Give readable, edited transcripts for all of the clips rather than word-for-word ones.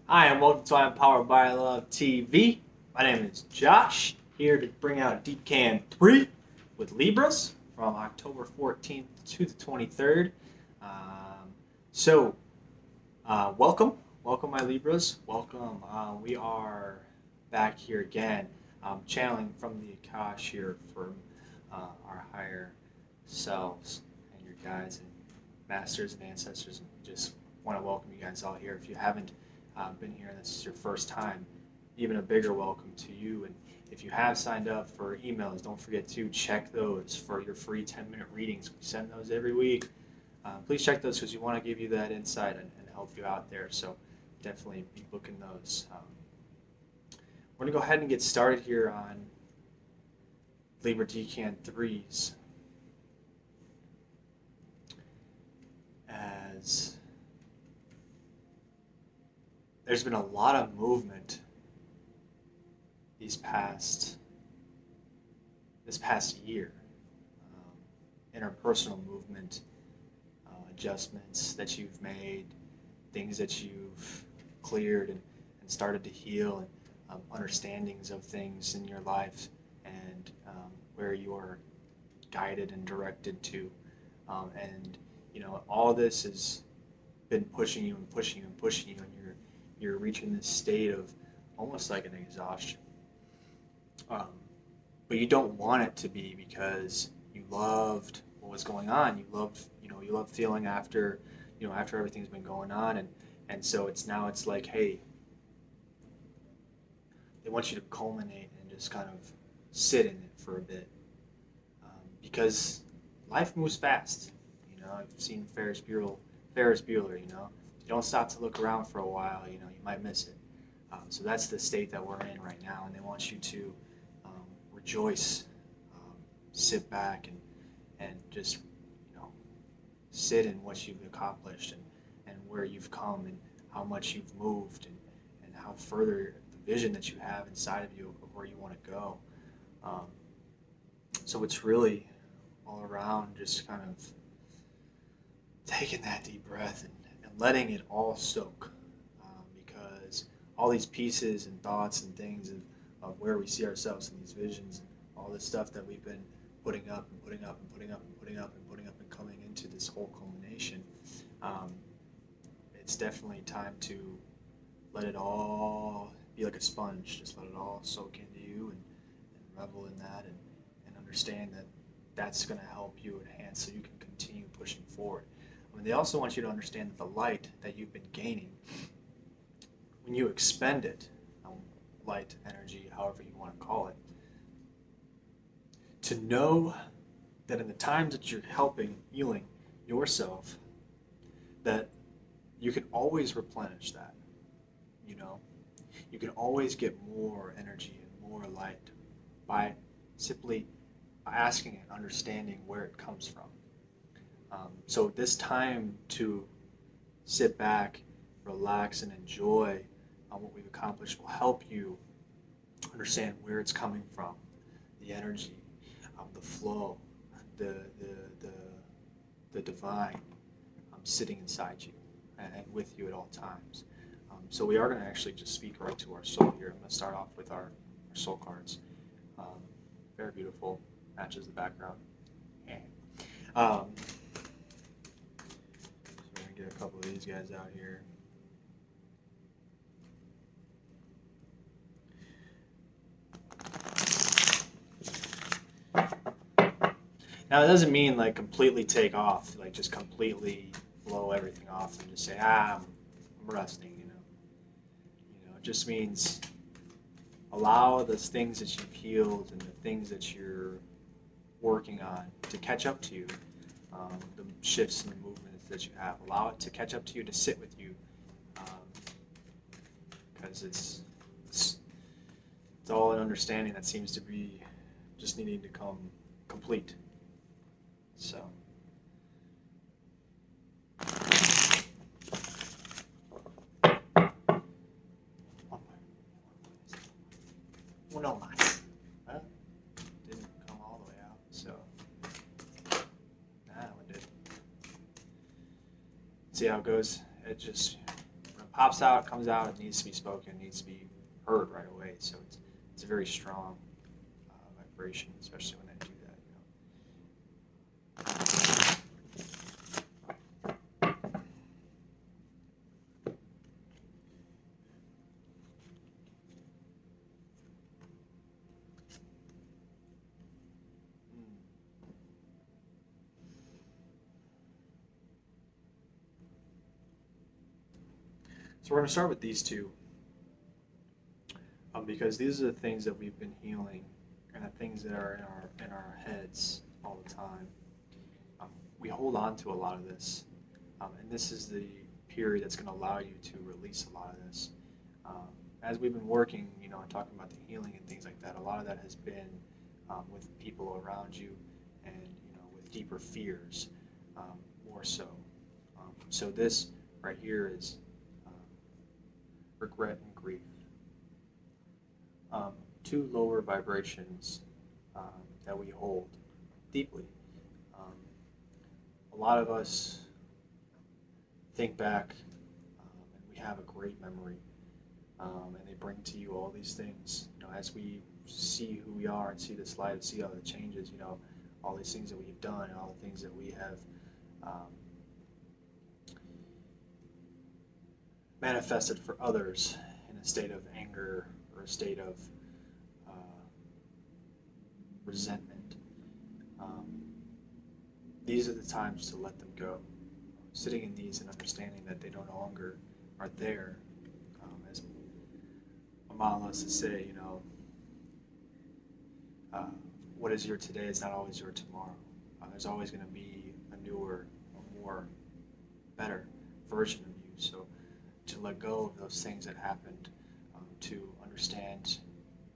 Hi, and welcome to I'm Powered by Love TV. My name is Josh, here to bring out Decan 3 with Libras from October 14th to the 23rd. Um, so, welcome, my Libras. Welcome. We are back here again, channeling from the Akash here from our higher selves and your guides and masters and ancestors. And we just want to welcome you guys all here. If you haven't been here and this is your first time, even a bigger welcome to you. And if you have signed up for emails, don't forget to check those for your free 10-minute readings. We send those every week. Please check those because we want to give you that insight and help you out there. So definitely be booking those. We're going to go ahead and get started here on Libra Decan 3s. As there's been a lot of movement this past year, interpersonal movement, adjustments that you've made, things that you've cleared and started to heal, and understandings of things in your life, and where you are guided and directed to, and all this has been pushing you and pushing you and pushing you, and you're reaching this state of almost like an exhaustion. But you don't want it to be, because you loved what was going on. You love feeling after everything's been going on, and so it's like, hey, they want you to culminate and just kind of sit in it for a bit, because life moves fast. I've seen Ferris Bueller. If you don't stop to look around for a while, you might miss it. So that's the state that we're in right now, and they want you to rejoice, sit back, and just sit in what you've accomplished, and where you've come, and how much you've moved, and how further the vision that you have inside of you of where you want to go. So it's really all around just kind of taking that deep breath and letting it all soak, because all these pieces and thoughts and things of where we see ourselves in these visions, and all this stuff that we've been putting up and putting up and putting up and putting up and putting up and coming into this whole culmination, it's definitely time to let it all be like a sponge. Just let it all soak into you, and revel in that, and understand that that's going to help you enhance so you can continue pushing forward. They also want you to understand that the light that you've been gaining, when you expend it, light, energy, however you want to call it, to know that in the times that you're healing yourself, that you can always replenish that. You can always get more energy and more light by simply asking and understanding where it comes from. So this time to sit back, relax, and enjoy what we've accomplished will help you understand where it's coming from, the energy, the flow, the divine sitting inside you and with you at all times. So we are going to actually just speak right to our soul here. I'm going to start off with our soul cards. Very beautiful, matches the background. So we're going to get a couple of these guys out here. Now, it doesn't mean like completely take off, like just completely blow everything off and just say, I'm resting, It just means allow the things that you've healed and the things that you're working on to catch up to you, the shifts and the movements that you have. Allow it to catch up to you, to sit with you, because it's all an understanding that seems to be just needing to come complete. So uno más. Didn't come all the way out, so that one did. See how it goes? It just pops out, comes out, it needs to be spoken, it needs to be heard right away. So it's a very strong vibration, especially when I do that. So we're going to start with these two, because these are the things that we've been healing, and the things that are in our heads all the time. We hold on to a lot of this, and this is the period that's going to allow you to release a lot of this. As we've been working, and talking about the healing and things like that, a lot of that has been with people around you, and with deeper fears, more so. So this right here is regret and grief. Two lower vibrations that we hold deeply. A lot of us think back and we have a great memory, and they bring to you all these things. As we see who we are and see this light, see all the changes, all these things that we've done, and all the things that we have manifested for others in a state of anger or a state of resentment. These are the times to let them go. Sitting in these and understanding that they no longer are there. As my mom loves to say, what is your today is not always your tomorrow. There's always going to be a newer, a more better version of you. So to let go of those things that happened, to understand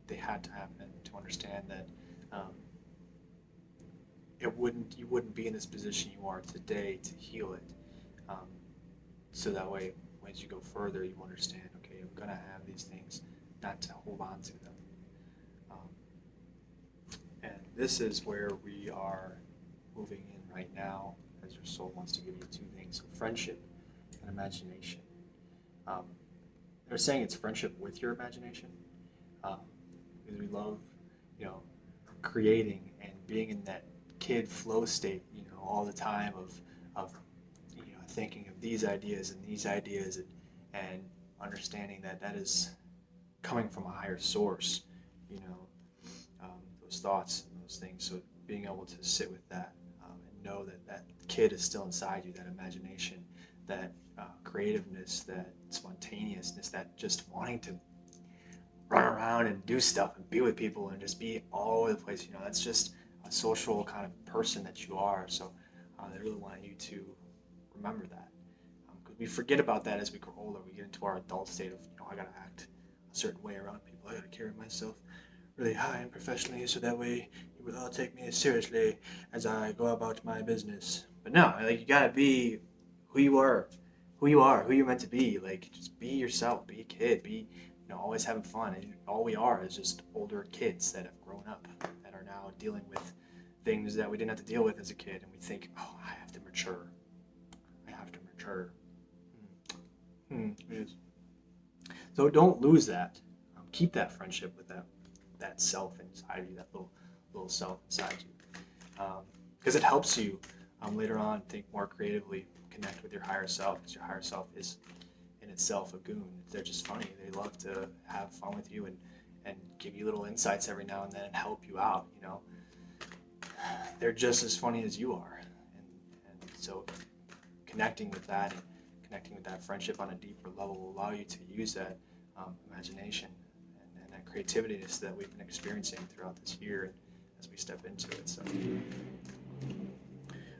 they had to happen, to understand that you wouldn't be in this position you are today to heal it. So that way, as you go further, you understand, okay, I'm going to have these things, not to hold on to them. And this is where we are moving in right now, as your soul wants to give you two things, so friendship and imagination. They're saying it's friendship with your imagination, because we love, creating and being in that kid flow state, all the time of thinking of these ideas and understanding that that is coming from a higher source, those thoughts and those things. So being able to sit with that and know that that kid is still inside you, that imagination, that creativeness, that spontaneousness, that just wanting to run around and do stuff and be with people and just be all over the place. That's just a social kind of person that you are. So they really want you to remember that, because we forget about that as we grow older. We get into our adult state of, I gotta act a certain way around people. I gotta carry myself really high and professionally, so that way you will all take me as seriously as I go about my business. But no, you gotta be who you are, who you're meant to be. Just be yourself, be a kid, be always having fun. And all we are is just older kids that have grown up, that are now dealing with things that we didn't have to deal with as a kid, and we think, oh, I have to mature. So don't lose that. Keep that friendship with that self inside you, that little self inside you, because it helps you later on think more creatively, connect with your higher self, because your higher self is in itself a goon. They're just funny. They love to have fun with you and give you little insights every now and then and help you out. They're just as funny as you are, and so connecting with that and connecting with that friendship on a deeper level will allow you to use that imagination and that creativity that we've been experiencing throughout this year as we step into it. So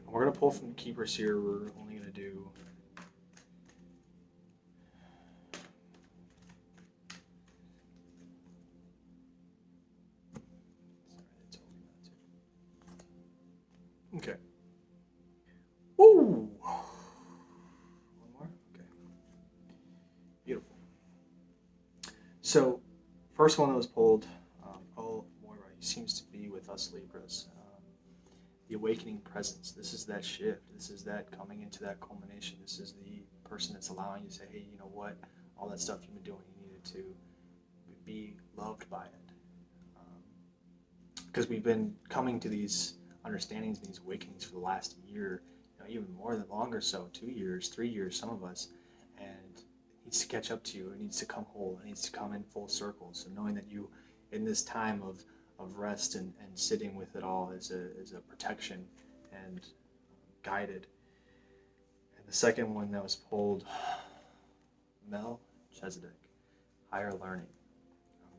we're going to pull from the keepers here. We're only going to do okay. Ooh. One more? Okay. Beautiful. So, first one that was pulled, Moira, he seems to be with us Libras. The awakening presence. This is that shift. This is that coming into that culmination. This is the person that's allowing you to say, hey, you know what, all that stuff you've been doing, you needed to be loved by it. Because we've been coming to these understandings and these awakenings for the last year, even more than longer, so 2 years, 3 years, some of us, and it needs to catch up to you. It needs to come whole. It needs to come in full circle. So knowing that you, in this time of rest and sitting with it all, is a protection and guided. And the second one that was pulled, Melchizedek, higher learning.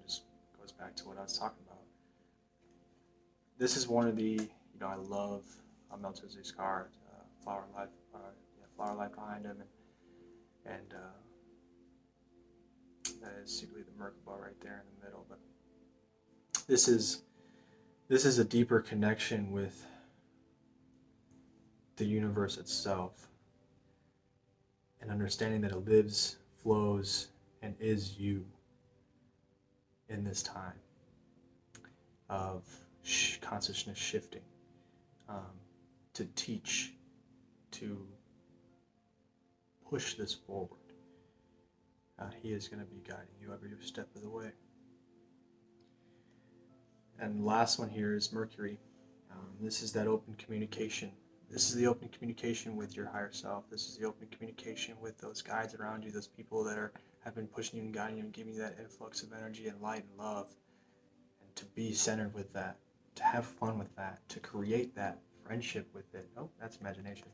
Just goes back to what I was talking about. This is one of the, I love Melchizedek's card, flower life behind him, and that is secretly the Merkaba right there in the middle. But this is a deeper connection with the universe itself, and understanding that it lives, flows, and is you in this time of consciousness shifting, to teach, to push this forward. He is going to be guiding you every step of the way. And the last one here is Mercury. This is that open communication. This is the open communication with your higher self. This is the open communication with those guides around you, those people that have been pushing you and guiding you and giving you that influx of energy and light and love. And to be centered with that, to have fun with that, to create that friendship with it. Oh, that's imagination.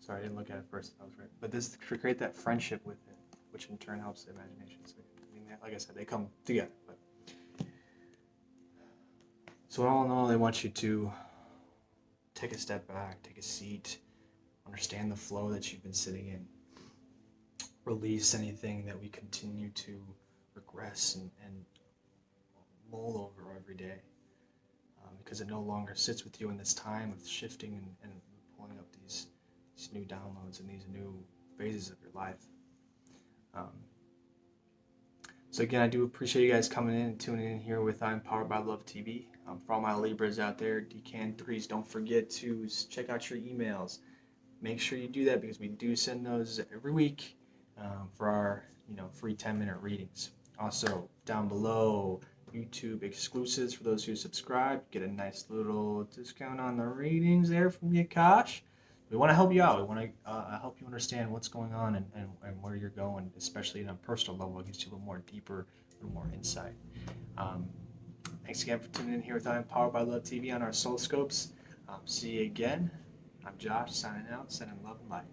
Sorry, I didn't look at it first. That was right. But this, to create that friendship with it, which in turn helps the imagination. So, like I said, they come together. But so all in all, they want you to take a step back, take a seat, understand the flow that you've been sitting in, release anything that we continue to regress and mull over every day, because it no longer sits with you in this time of shifting and pulling up these new downloads and these new phases of your life. So again, I do appreciate you guys coming in and tuning in here with I'm Powered by Love TV. For all my Libras out there, Decan 3s, don't forget to check out your emails. Make sure you do that, because we do send those every week for our free 10-minute readings. Also, down below, YouTube exclusives for those who subscribe. Get a nice little discount on the readings there from Yakash. We want to help you out. We want to help you understand what's going on and where you're going, especially in a personal level. It gives you a little more deeper, a little more insight. Thanks again for tuning in here with I'm Powered by Love TV on our Soul Scopes. See you again. I'm Josh, signing out, sending love and light.